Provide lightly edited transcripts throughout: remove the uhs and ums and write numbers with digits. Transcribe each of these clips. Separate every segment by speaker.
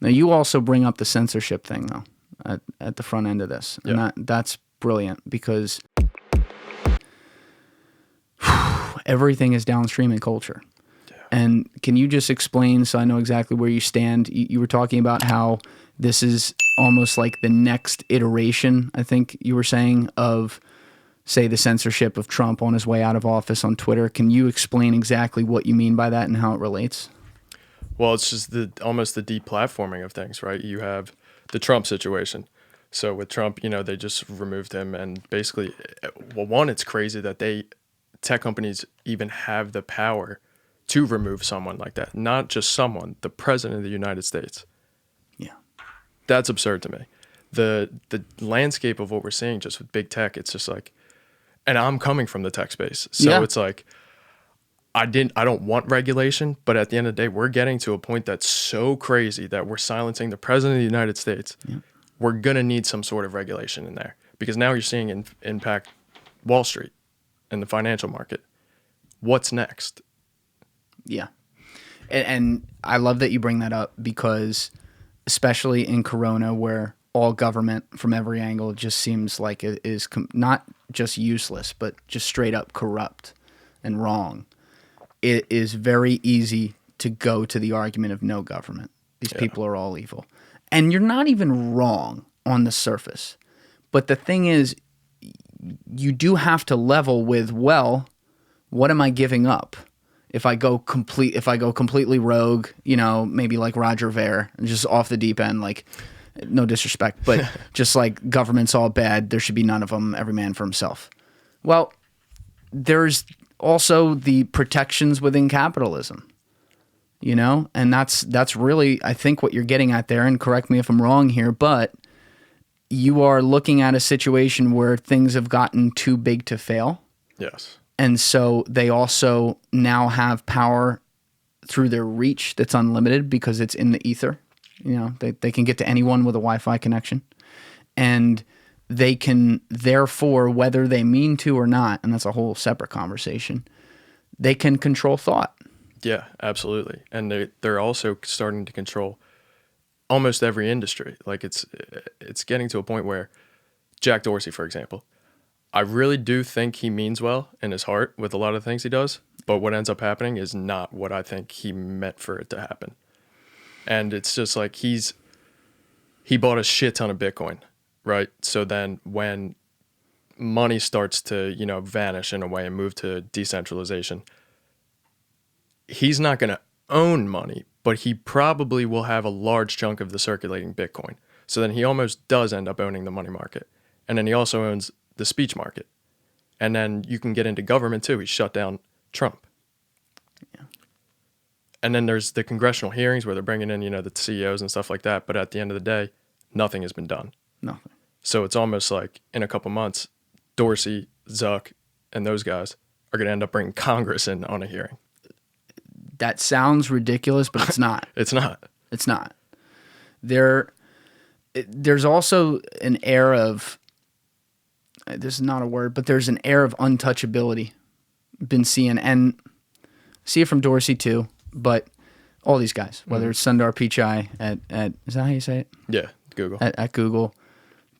Speaker 1: Now, you also bring up the censorship thing, though, at the front end of this. And that's brilliant because everything is downstream in culture. Yeah. And can you just explain, so I know exactly where you stand? You were talking about how this is almost like the next iteration, I think you were saying, of, say, the censorship of Trump on his way out of office on Twitter. Can you explain exactly what you mean by that and how it relates?
Speaker 2: Well, it's just almost the deplatforming of things, right? You have the Trump situation. So with Trump, they just removed him, and basically, well, one, it's crazy that tech companies even have the power to remove someone like that. Not just someone, the president of the United States.
Speaker 1: Yeah.
Speaker 2: That's absurd to me. The landscape of what we're seeing just with big tech, it's just like, and I'm coming from the tech space. So it's like, I don't want regulation, but at the end of the day, we're getting to a point that's so crazy that we're silencing the president of the United States. Yeah. We're going to need some sort of regulation in there, because now you're seeing impact Wall Street and the financial market. What's next? Yeah.
Speaker 1: And I love that you bring that up, because especially in Corona, where all government from every angle just seems like it is not just useless, but just straight up corrupt and wrong. It is very easy to go to the argument of no government. These people are all evil. And you're not even wrong on the surface. But the thing is, you do have to level with, well, what am I giving up? If I go completely rogue, maybe like Roger Ver, just off the deep end, like, no disrespect, but just like government's all bad, there should be none of them, every man for himself. Well, there's also the protections within capitalism, and that's really, I think, what you're getting at there, and correct me if I'm wrong here, but you are looking at a situation where things have gotten too big to fail.
Speaker 2: Yes.
Speaker 1: And so they also now have power through their reach that's unlimited because it's in the ether. They can get to anyone with a Wi-Fi connection. And they can, therefore, whether they mean to or not, and that's a whole separate conversation, they can control thought.
Speaker 2: Yeah, absolutely. And they're also starting to control almost every industry. Like it's getting to a point where Jack Dorsey, for example, I really do think he means well in his heart with a lot of things he does, but what ends up happening is not what I think he meant for it to happen. And it's just like he bought a shit ton of Bitcoin, right? So then when money starts to, vanish in a way and move to decentralization, he's not going to own money, but he probably will have a large chunk of the circulating Bitcoin. So then he almost does end up owning the money market. And then he also owns the speech market. And then you can get into government too. He shut down Trump. Yeah. And then there's the congressional hearings where they're bringing in, the CEOs and stuff like that. But at the end of the day, nothing has been done.
Speaker 1: Nothing.
Speaker 2: So it's almost like in a couple months, Dorsey, Zuck, and those guys are going to end up bringing Congress in on a hearing.
Speaker 1: That sounds ridiculous, but it's not.
Speaker 2: It's not.
Speaker 1: It's not. There's also an air of, this is not a word, but there's an air of untouchability been seeing, and see it from Dorsey too, but all these guys, whether it's Sundar Pichai at is that how you say it?
Speaker 2: Yeah, Google.
Speaker 1: At Google,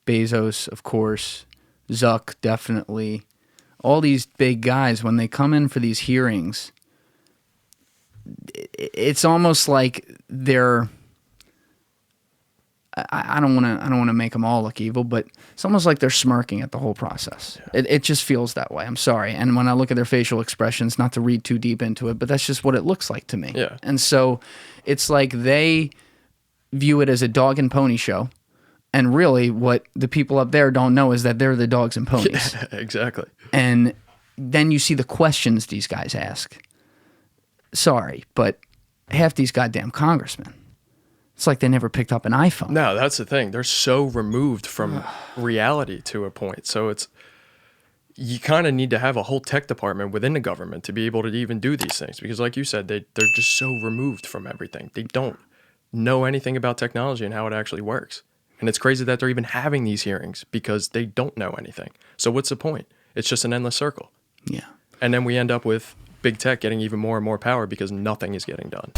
Speaker 1: Bezos, of course, Zuck, definitely. All these big guys, when they come in for these hearings, it's almost like they're, I don't want to make them all look evil, but it's almost like they're smirking at the whole process. Yeah. It just feels that way. I'm sorry. And when I look at their facial expressions, not to read too deep into it, but that's just what it looks like to me.
Speaker 2: Yeah.
Speaker 1: And so it's like they view it as a dog and pony show. And really what the people up there don't know is that they're the dogs and ponies.
Speaker 2: Yeah, exactly.
Speaker 1: And then you see the questions these guys ask. Sorry, but half these goddamn congressmen, it's like they never picked up an iPhone.
Speaker 2: No, that's the thing. They're so removed from reality to a point. So you kind of need to have a whole tech department within the government to be able to even do these things. Because like you said, they're just so removed from everything. They don't know anything about technology and how it actually works. And it's crazy that they're even having these hearings because they don't know anything. So what's the point? It's just an endless circle.
Speaker 1: Yeah.
Speaker 2: And then we end up with big tech getting even more and more power because nothing is getting done.